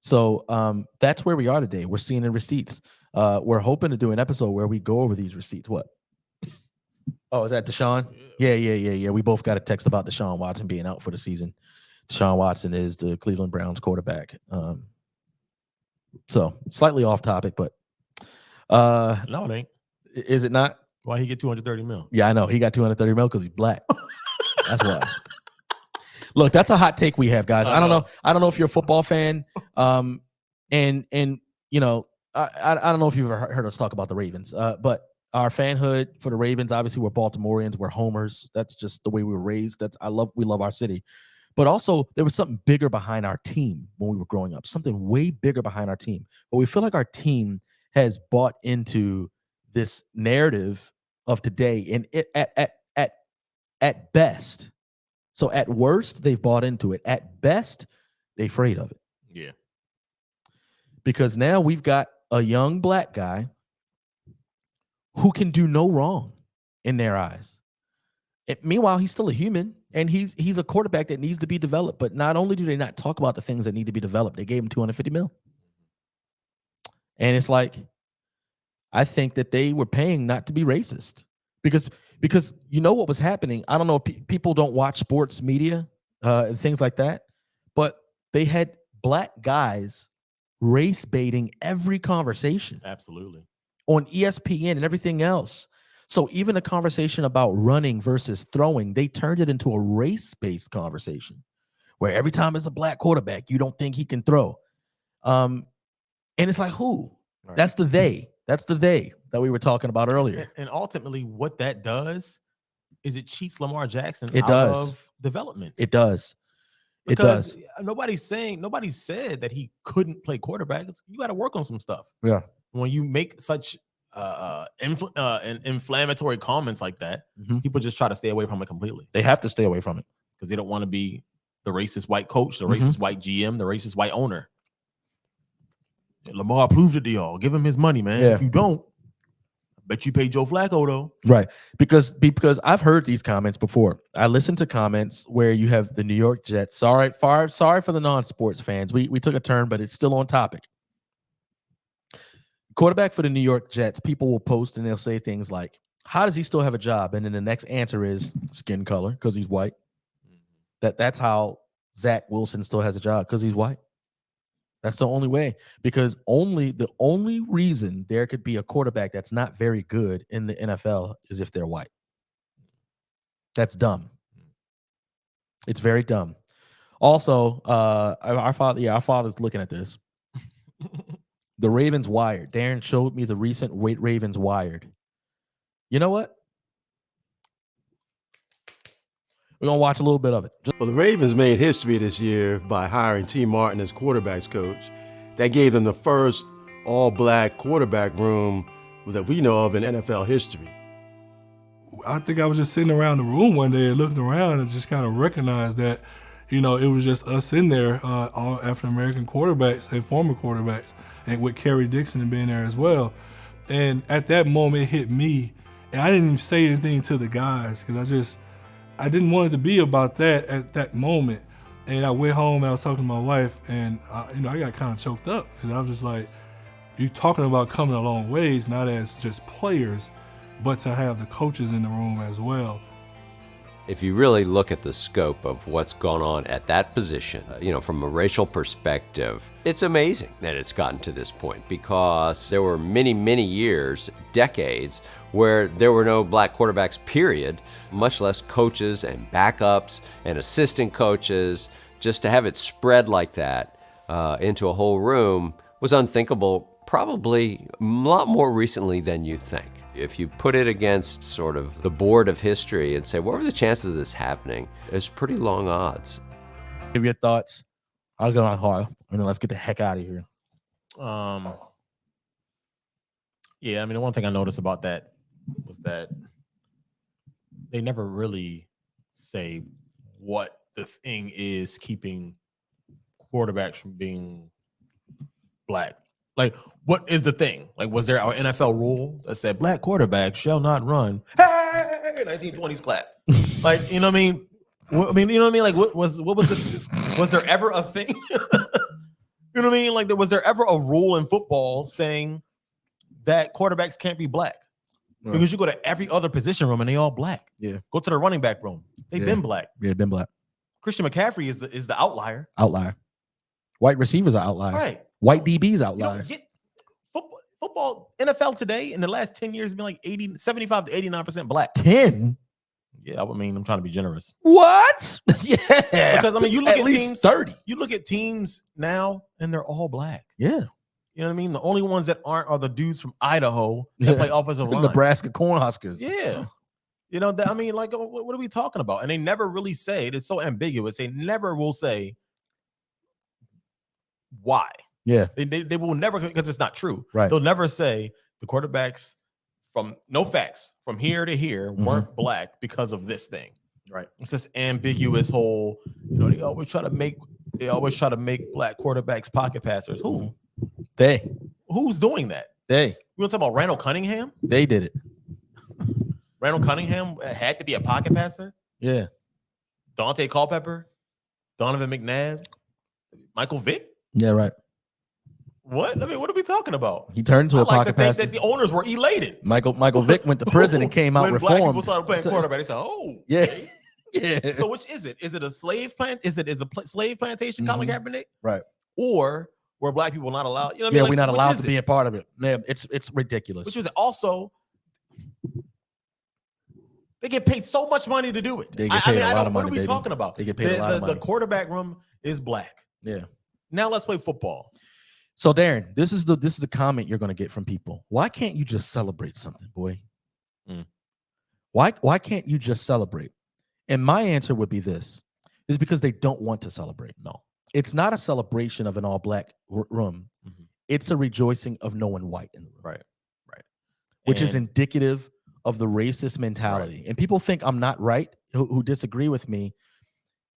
So that's where we are today. We're seeing the receipts. We're hoping to do an episode where we go over these receipts. What? Oh, is that Deshaun? Yeah. We both got a text about Deshaun Watson being out for the season. Deshaun Watson is the Cleveland Browns quarterback. So slightly off topic, but no, it ain't. Is it not? Why he get 230 mil? Yeah, I know. He got 230 mil because he's black. That's why. Look, that's a hot take we have, guys. I don't know. I don't know if you're a football fan. And you know, I don't know if you've ever heard us talk about the Ravens. But our fanhood for the Ravens, obviously, we're Baltimoreans, we're homers. That's just the way we were raised. We love our city. But also, there was something bigger behind our team when we were growing up. Something way bigger behind our team. But we feel like our team has bought into this narrative of today, and it at best. So at worst, they've bought into it. At best, they're afraid of it. Yeah. Because now we've got a young black guy who can do no wrong in their eyes. Meanwhile, he's still a human, and he's a quarterback that needs to be developed. But not only do they not talk about the things that need to be developed, they gave him $250 million. And it's like, I think that they were paying not to be racist. Because you know what was happening. I don't know if people don't watch sports media and things like that, but they had black guys race baiting every conversation. Absolutely. On ESPN and everything else. So even a conversation about running versus throwing, they turned it into a race-based conversation where every time it's a black quarterback, you don't think he can throw. And it's like, who? Right. That's the they. That's the they that we were talking about earlier. And ultimately, what that does is it cheats Lamar Jackson out of development. It does. Because nobody said that he couldn't play quarterback. You got to work on some stuff. Yeah. When you make such inflammatory comments like that, people just try to stay away from it completely. They have to stay away from it because they don't want to be the racist white coach, the racist white GM, the racist white owner. Lamar proved it to y'all. Give him his money, man. Yeah. If you don't, I bet you pay Joe Flacco though. Right. Because I've heard these comments before. I listened to comments where you have the New York Jets. Sorry for the non-sports fans. We took a turn, but it's still on topic. Quarterback for the New York Jets, people will post and they'll say things like, how does he still have a job? And then the next answer is skin color, because he's white. That's how Zach Wilson still has a job, because he's white. That's the only way, because the only reason there could be a quarterback that's not very good in the NFL is if they're white. That's dumb. It's very dumb. Also, our father's looking at this. The Ravens Wired. Darren showed me the recent Ravens Wired. You know what? We're going to watch a little bit of it. Well, the Ravens made history this year by hiring T. Martin as quarterback's coach. That gave them the first all-black quarterback room that we know of in NFL history. I think I was just sitting around the room one day and looking around and just kind of recognized that, you know, it was just us in there, all African-American quarterbacks and former quarterbacks, and with Kerry Dixon being there as well. And at that moment, it hit me. And I didn't even say anything to the guys because I didn't want it to be about that at that moment. And I went home and I was talking to my wife, and I got kind of choked up because I was just like, you're talking about coming a long ways, not as just players, but to have the coaches in the room as well. If you really look at the scope of what's gone on at that position, from a racial perspective, it's amazing that it's gotten to this point, because there were many, many years, decades, where there were no black quarterbacks, period, much less coaches and backups and assistant coaches. Just to have it spread like that into a whole room was unthinkable, probably a lot more recently than you'd think. If you put it against sort of the board of history and say, what were the chances of this happening? There's pretty long odds. Give your thoughts. I'll go on hard, and then let's get the heck out of here. Yeah, I mean, the one thing I noticed about that was that they never really say what the thing is keeping quarterbacks from being black. Like, what is the thing? Like, was there an NFL rule that said black quarterbacks shall not run? Hey, 1920s clap. Like, you know what I mean? You know what I mean? Like, what was it? Was there ever a thing? You know what I mean? Like, was there ever a rule in football saying that quarterbacks can't be black? Right. Because you go to every other position room and they all black. Yeah. Go to the running back room. They've been black. Yeah, been black. Christian McCaffrey is the outlier. Outlier. White receivers are outlier. Right. White DBs You outliers. don't get football, NFL today in the last 10 years has been like 75 to 89% black. 10? Yeah, I mean, I'm trying to be generous. What? Yeah. Because I mean, you look at least teams 30. You look at teams now and they're all black. Yeah. You know what I mean? The only ones that aren't are the dudes from Idaho that play offensive line. Nebraska Cornhuskers. Yeah. You know, I mean, like, what are we talking about? And they never really say it. It's so ambiguous. They never will say why. Yeah. They will never, because it's not true. Right. They'll never say the quarterbacks from no facts from here to here weren't black because of this thing. Right. It's this ambiguous whole, you know, they always try to make black quarterbacks pocket passers. Who? They. Who's doing that? They. We want to talk about Randall Cunningham? They did it. Randall Cunningham had to be a pocket passer. Yeah. Dante Culpepper, Donovan McNabb, Michael Vick. Yeah, right. What? I mean, what are we talking about? He turned to I a like to pocket think passer. that the owners were elated. Michael Vick went to prison and came out when black people reformed. started playing quarterback. They said, "Oh, Yeah. okay." Yeah. So which is it? Is it a slave plant? Is it slave plantation, Colin Kaepernick? Right. Or were black people not allowed? You know what I mean? Yeah, Like, we're not which allowed is to it? be a part of it. Man, it's ridiculous. Which is it? Also, they get paid so much money to do it. They get paid a lot of what money, are we baby. talking about? They get paid a lot of money. The quarterback room is black. Yeah. Now let's play football. So Darren, this is the comment you're going to get from people. Why can't you just celebrate something, boy? Why can't you just celebrate? And my answer would be this: is because they don't want to celebrate. No, it's not a celebration of an all black room. It's a rejoicing of no one white in the room. Right. Which is indicative of the racist mentality. And people think I'm not right who disagree with me.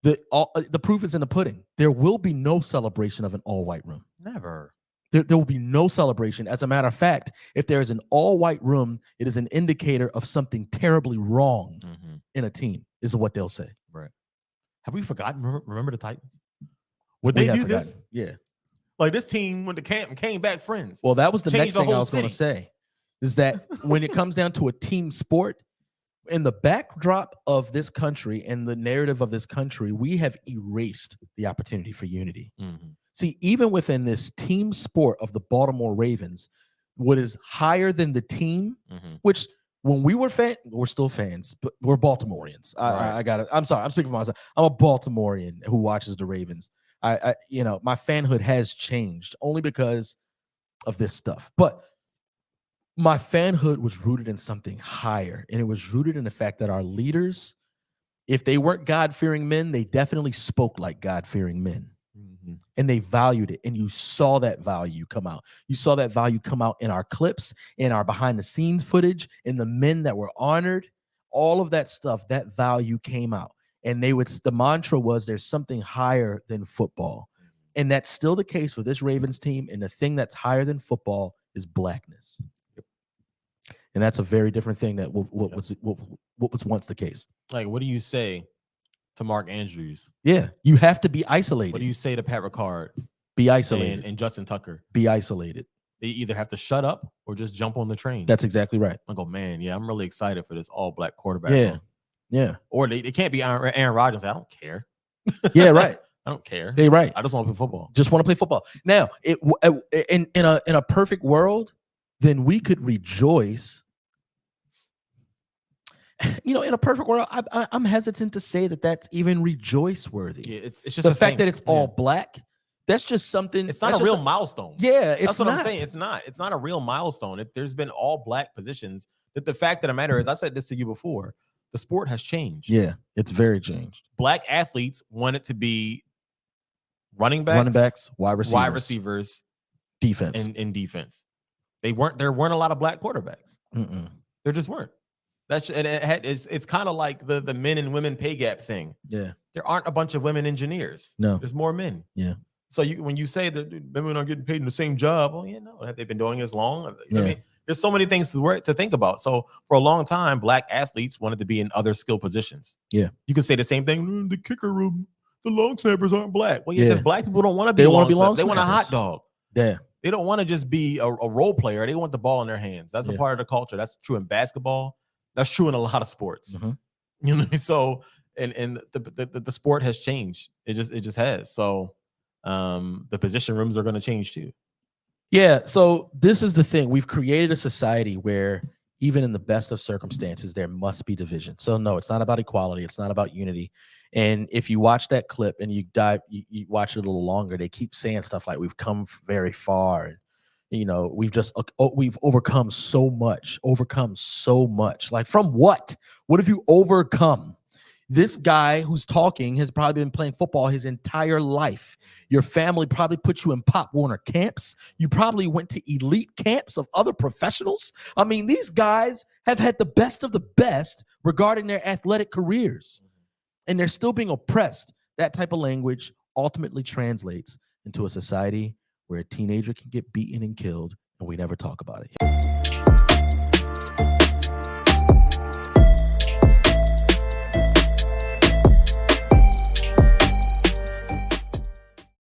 The proof is in the pudding. There will be no celebration of an all-white room. Never. There will be no celebration. As a matter of fact, if there is an all-white room, it is an indicator of something terribly wrong in a team, is what they'll say. Right. Have we forgotten? Remember the Titans? Would We they have do forgotten. this? Yeah. Like, this team went to camp and came back friends. Well, that was the next Changed the thing I whole was going to city. say, is that when it comes down to a team sport, in the backdrop of this country and the narrative of this country, we have erased the opportunity for unity. See, even within this team sport of the Baltimore Ravens, what is higher than the team, which when we were we're still fans, but we're Baltimoreans. I got it. I'm sorry, I'm speaking for myself. I'm a Baltimorean who watches the Ravens. I my fanhood has changed only because of this stuff. But my fanhood was rooted in something higher, and it was rooted in the fact that our leaders, if they weren't God-fearing men, they definitely spoke like God-fearing men. And they valued it, and you saw that value come out. You saw that value come out in our clips, in our behind-the-scenes footage, in the men that were honored, all of that stuff, that value came out. And the mantra was, there's something higher than football. And that's still the case with this Ravens team, and the thing that's higher than football is blackness. And that's a very different thing that what was once the case. Like, what do you say to Mark Andrews? Yeah, you have to be isolated. What do you say to Pat Ricard? Be isolated. And Justin Tucker? Be isolated. They either have to shut up or just jump on the train. That's exactly right. I go, man, yeah, I'm really excited for this all-black quarterback. Yeah, run. yeah. Or they can't be Aaron Rodgers. I don't care. Yeah, right. I don't care. They're right. I just want to play football. Just want to play football. Now, in a perfect world, then we could rejoice. You know, in a perfect world, I'm hesitant to say that that's even rejoice worthy. Yeah, it's just the a fact thing. that it's all black. That's just something. It's not a real milestone. Yeah, that's what I'm saying. It's not. It's not a real milestone. There's been all black positions. That the fact of the matter is, I said this to you before. The sport has changed. Yeah, it's very changed. Black athletes want it to be running backs, wide receivers, defense, and defense. There weren't a lot of black quarterbacks. There just weren't. It's kind of like the men and women pay gap thing. Yeah, there aren't a bunch of women engineers. No, there's more men. Yeah. So when you say that women are getting paid in the same job, well, you know, have they been doing it as long? I mean, there's so many things to think about. So for a long time, black athletes wanted to be in other skill positions. Yeah, you could say the same thing. The kicker room, the long snappers aren't black. Well, yeah, Yeah. because black people don't want to be They wanna long be long snappers. They want a hot snappers. dog. Yeah. They don't want to just be a role player. They want the ball in their hands. That's a Yeah. part of the culture. That's true in basketball. That's true in a lot of sports. Mhm. You know, so and the sport has changed. It just has. So the position rooms are going to change too. Yeah. So this is the thing. We've created a society where even in the best of circumstances, there must be division. So no, it's not about equality. It's not about unity. And if you watch that clip and you watch it a little longer, they keep saying stuff like we've come very far. And, you know, we've overcome so much. Like from what? What have you overcome? This guy who's talking has probably been playing football his entire life. Your family probably put you in Pop Warner camps. You probably went to elite camps of other professionals. I mean, these guys have had the best of the best regarding their athletic careers, and they're still being oppressed. That type of language ultimately translates into a society where a teenager can get beaten and killed, and we never talk about it.